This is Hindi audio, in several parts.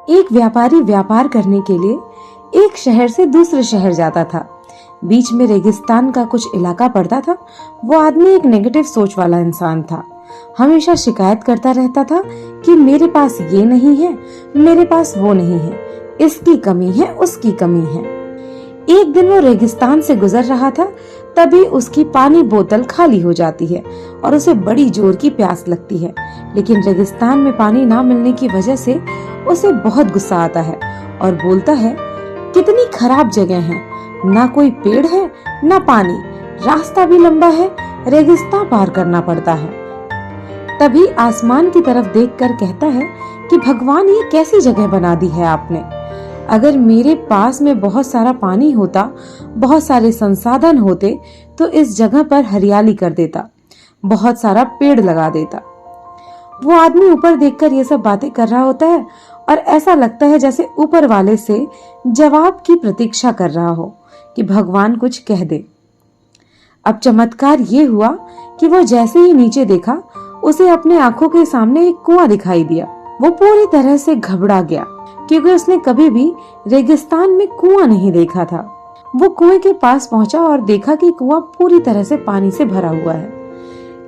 एक व्यापारी व्यापार करने के लिए एक शहर से दूसरे शहर जाता था। बीच में रेगिस्तान का कुछ इलाका पड़ता था। वो आदमी एक नेगेटिव सोच वाला इंसान था। हमेशा शिकायत करता रहता था कि मेरे पास ये नहीं है, मेरे पास वो नहीं है, इसकी कमी है, उसकी कमी है। एक दिन वो रेगिस्तान से गुजर रहा था, तभी उसकी पानी बोतल खाली हो जाती है और उसे बड़ी जोर की प्यास लगती है। लेकिन रेगिस्तान में पानी ना मिलने की वजह से उसे बहुत गुस्सा आता है और बोलता है, कितनी खराब जगह है, ना कोई पेड़ है ना पानी, रास्ता भी लंबा है, रेगिस्तान पार करना पड़ता है। तभी आसमान की तरफ देखकर कहता है कि भगवान, ये कैसी जगह बना दी है आपने। अगर मेरे पास में बहुत सारा पानी होता, बहुत सारे संसाधन होते, तो इस जगह पर हरियाली कर देता, बहुत सारा पेड़ लगा देता। वो आदमी ऊपर देखकर ये सब बातें कर रहा होता है और ऐसा लगता है जैसे ऊपर वाले से जवाब की प्रतीक्षा कर रहा हो कि भगवान कुछ कह दे। अब चमत्कार ये हुआ कि वो जैसे ही नीचे देखा, उसे अपने आंखों के सामने एक कुआं दिखाई दिया। वो पूरी तरह से घबरा गया क्योंकि उसने कभी भी रेगिस्तान में कुआं नहीं देखा था। वो कुएं के पास पहुंचा और देखा कि कुआं पूरी तरह से पानी से भरा हुआ है।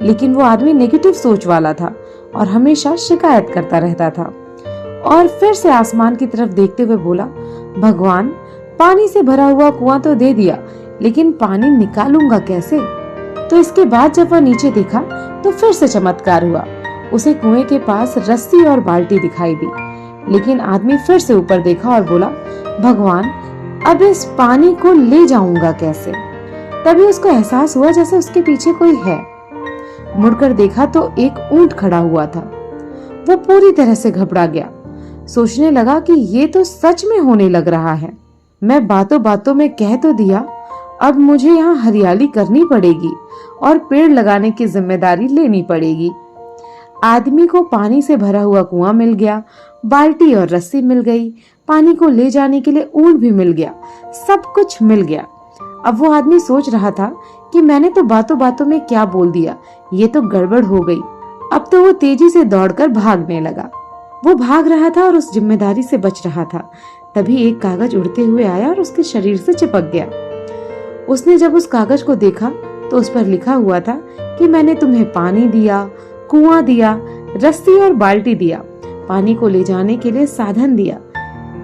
लेकिन वो आदमी नेगेटिव सोच वाला था और हमेशा शिकायत करता रहता था। और फिर से आसमान की तरफ देखते हुए बोला, भगवान, पानी से भरा हुआ कुआं तो दे दिया, लेकिन पानी निकालूंगा कैसे? तो इसके बाद जब वह नीचे देखा तो फिर से चमत्कार हुआ। उसे कुएं के पास रस्सी और बाल्टी दिखाई दी। लेकिन आदमी फिर से ऊपर देखा और बोला, भगवान, अब इस पानी को ले जाऊंगा कैसे? तभी उसको एहसास हुआ जैसे उसके पीछे कोई है। मुड़कर देखा तो एक ऊंट खड़ा हुआ था। वो पूरी तरह से घबरा गया। सोचने लगा कि ये तो सच में होने लग रहा है। मैं बातों बातों में कह तो दिया, अब मुझे यहाँ हरियाली करनी पड़ेगी और पेड़ लगाने की जिम्मेदारी लेनी पड़ेगी। आदमी को पानी से भरा हुआ कुआं मिल गया, बाल्टी और रस्सी मिल गई, पानी को ले जाने के लिए ऊंट भी मिल गया, सब कुछ मिल गया। अब वो आदमी सोच रहा था कि मैंने तो बातों बातों में क्या बोल दिया, ये तो गड़बड़ हो गई। अब तो वो तेजी से दौड़कर भागने लगा। वो भाग रहा था और उस जिम्मेदारी से बच रहा था। तभी एक कागज उड़ते हुए आया और उसके शरीर से चिपक गया। उसने जब उस कागज को देखा तो उस पर लिखा हुआ था कि मैंने तुम्हें पानी दिया, कुआं दिया, रस्सी और बाल्टी दिया, पानी को ले जाने के लिए साधन दिया,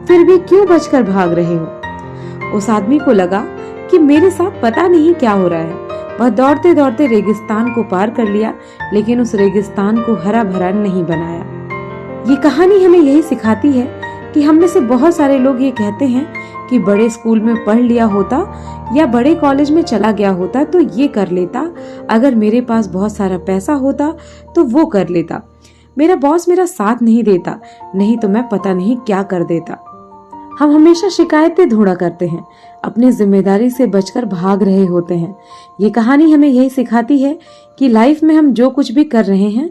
फिर भी क्यों बचकर भाग रहे हो? उस आदमी को लगा कि मेरे साथ पता नहीं क्या हो रहा है। वह दौड़ते दौड़ते रेगिस्तान को पार कर लिया, लेकिन उस रेगिस्तान को हरा भरा नहीं बनाया। ये कहानी हमें यही सिखाती है कि हम में से बहुत सारे लोग ये कहते हैं कि बड़े स्कूल में पढ़ लिया होता या बड़े कॉलेज में चला गया होता तो ये कर लेता, अगर मेरे पास बहुत सारा पैसा होता तो वो कर लेता, मेरा बॉस मेरा साथ नहीं देता, नहीं तो मैं पता नहीं क्या कर देता। हम हमेशा शिकायतें ढूंढा करते हैं, अपनी जिम्मेदारी से बचकर भाग रहे होते हैं। ये कहानी हमें यही सिखाती है कि लाइफ में हम जो कुछ भी कर रहे हैं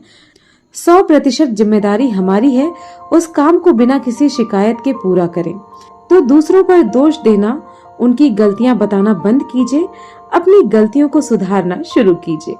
100% जिम्मेदारी हमारी है। उस काम को बिना किसी शिकायत के पूरा करें। तो दूसरों पर दोष देना, उनकी गलतियां बताना बंद कीजिए, अपनी गलतियों को सुधारना शुरू कीजिए।